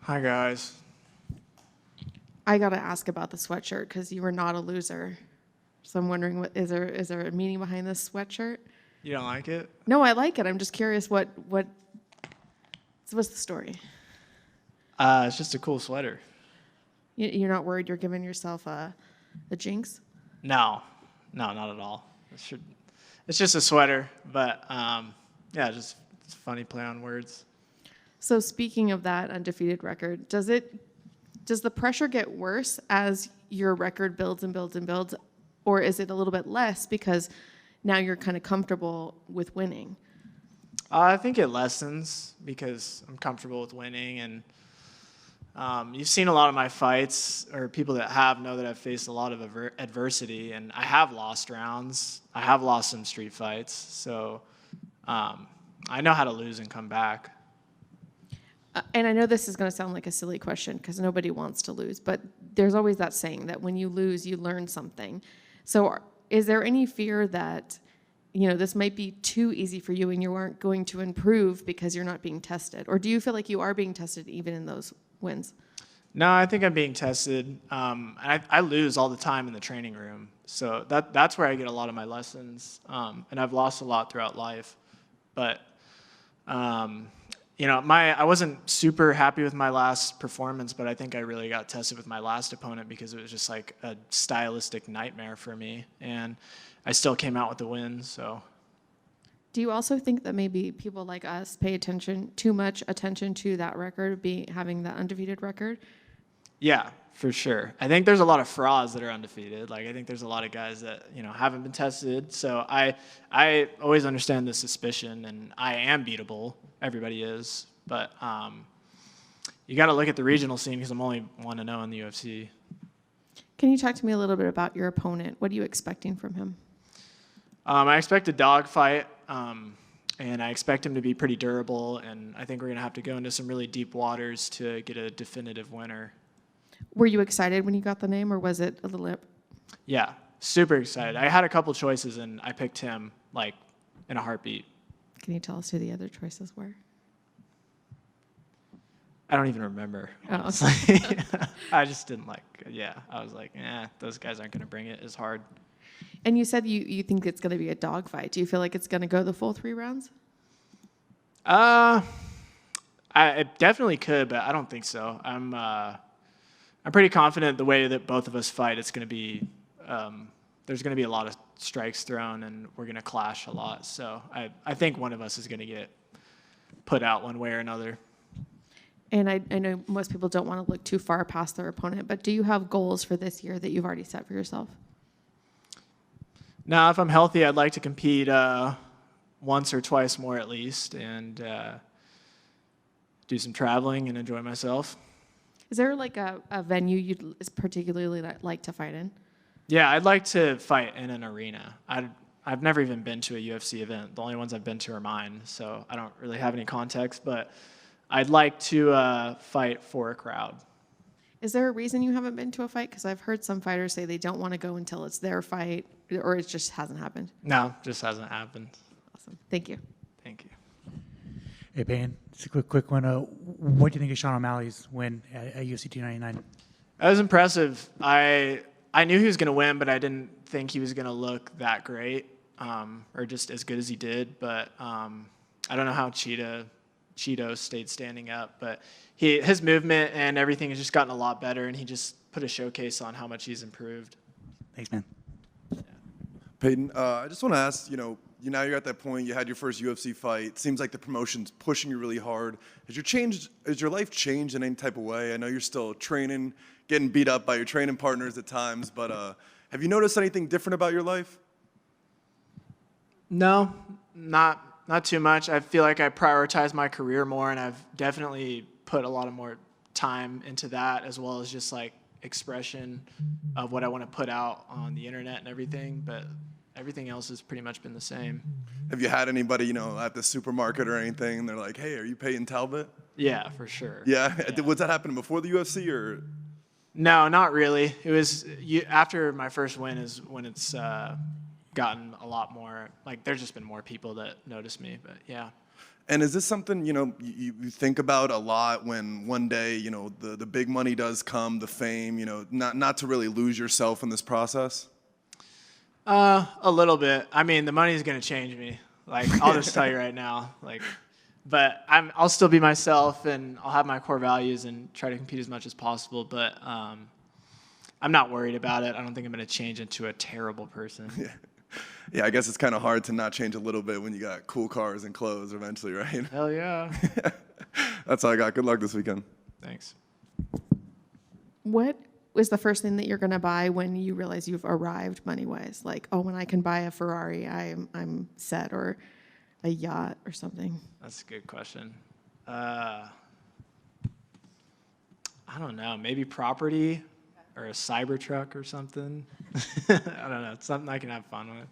Hi, guys. I got to ask about the sweatshirt because you were not a loser. So I'm wondering, is there a meaning behind this sweatshirt? You don't like it? No, I like it. I'm just curious what's the story? It's just a cool sweater. You're not worried you're giving yourself a jinx? No, not at all. It's just a sweater, but yeah, just it's a funny play on words. So speaking of that undefeated record, does the pressure get worse as your record builds and builds and builds, or is it a little bit less because now you're kind of comfortable with winning? I think it lessens because I'm comfortable with winning, and you've seen a lot of my fights, or people that have know that I've faced a lot of adversity, and I have lost rounds. I have lost some street fights, so I know how to lose and come back. And I know this is going to sound like a silly question because nobody wants to lose, but there's always that saying that when you lose, you learn something. So is there any fear that, this might be too easy for you and you aren't going to improve because you're not being tested? Or do you feel like you are being tested even in those wins? No, I think I'm being tested. I lose all the time in the training room. So that's where I get a lot of my lessons. And I've lost a lot throughout life. But I wasn't super happy with my last performance, but I think I really got tested with my last opponent because it was just like a stylistic nightmare for me, and I still came out with the win. So, do you also think that maybe people like us pay too much attention to that record, having that undefeated record? Yeah, for sure. I think there's a lot of frauds that are undefeated. Like I think there's a lot of guys that haven't been tested. So I always understand the suspicion, and I am beatable. Everybody is, but you got to look at the regional scene because I'm only 1-0 in the UFC. Can you talk to me a little bit about your opponent? What are you expecting from him? I expect a dogfight, and I expect him to be pretty durable, and I think we're going to have to go into some really deep waters to get a definitive winner. Were you excited when you got the name, or was it a little... Yeah, super excited. I had a couple choices, and I picked him, like, in a heartbeat. Can you tell us who the other choices were? I don't even remember, honestly. I just didn't I was like, those guys aren't going to bring it as hard. And you said you think it's going to be a dogfight. Do you feel like it's going to go the full 3 rounds? I definitely could, but I don't think so. I'm pretty confident the way that both of us fight, it's going to be there's going to be a lot of strikes thrown, and we're going to clash a lot. So I think one of us is going to get put out one way or another. And I know most people don't want to look too far past their opponent, but do you have goals for this year that you've already set for yourself? Now, if I'm healthy, I'd like to compete once or twice more at least, and do some traveling and enjoy myself. Is there like a venue you'd particularly like to fight in? Yeah, I'd like to fight in an arena. I've never even been to a UFC event. The only ones I've been to are mine, so I don't really have any context, but I'd like to fight for a crowd. Is there a reason you haven't been to a fight? Because I've heard some fighters say they don't want to go until it's their fight, or it just hasn't happened. No, just hasn't happened. Awesome. Thank you. Thank you. Hey, Payton, just a quick one. What do you think of Sean O'Malley's win at UFC 299? That was impressive. I knew he was going to win, but I didn't think he was going to look that great, or just as good as he did. But I don't know how Cheeto stayed standing up, but his movement and everything has just gotten a lot better, and he just put a showcase on how much he's improved. Thanks, man. Yeah. Payton, I just want to ask, now you're at that point, you had your first UFC fight. Seems like the promotion's pushing you really hard. Has your life changed in any type of way? I know you're still training, getting beat up by your training partners at times, but have you noticed anything different about your life? No, not too much. I feel like I prioritize my career more, and I've definitely put a lot of more time into that, as well as just like expression of what I want to put out on the internet and everything. But everything else has pretty much been the same. Have you had anybody, at the supermarket or anything, and they're like, hey, are you Payton Talbott? Yeah, for sure. Yeah? Was that happening before the UFC, or? No, not really. It was after my first win is when it's gotten a lot more, like there's just been more people that notice me, but yeah. And is this something, you think about a lot when one day, the big money does come, the fame, not to really lose yourself in this process? A little bit. I mean, the money is going to change me. Like, I'll just tell you right now. Like, but I'll still be myself, and I'll have my core values and try to compete as much as possible. But I'm not worried about it. I don't think I'm going to change into a terrible person. Yeah, I guess it's kind of hard to not change a little bit when you got cool cars and clothes eventually, right? Hell yeah. That's all I got. Good luck this weekend. Thanks. What was the first thing that you're going to buy when you realize you've arrived money-wise? Like, oh, when I can buy a Ferrari, I'm set, or a yacht or something. That's a good question. I don't know. Maybe property or a Cybertruck or something. I don't know. It's something I can have fun with.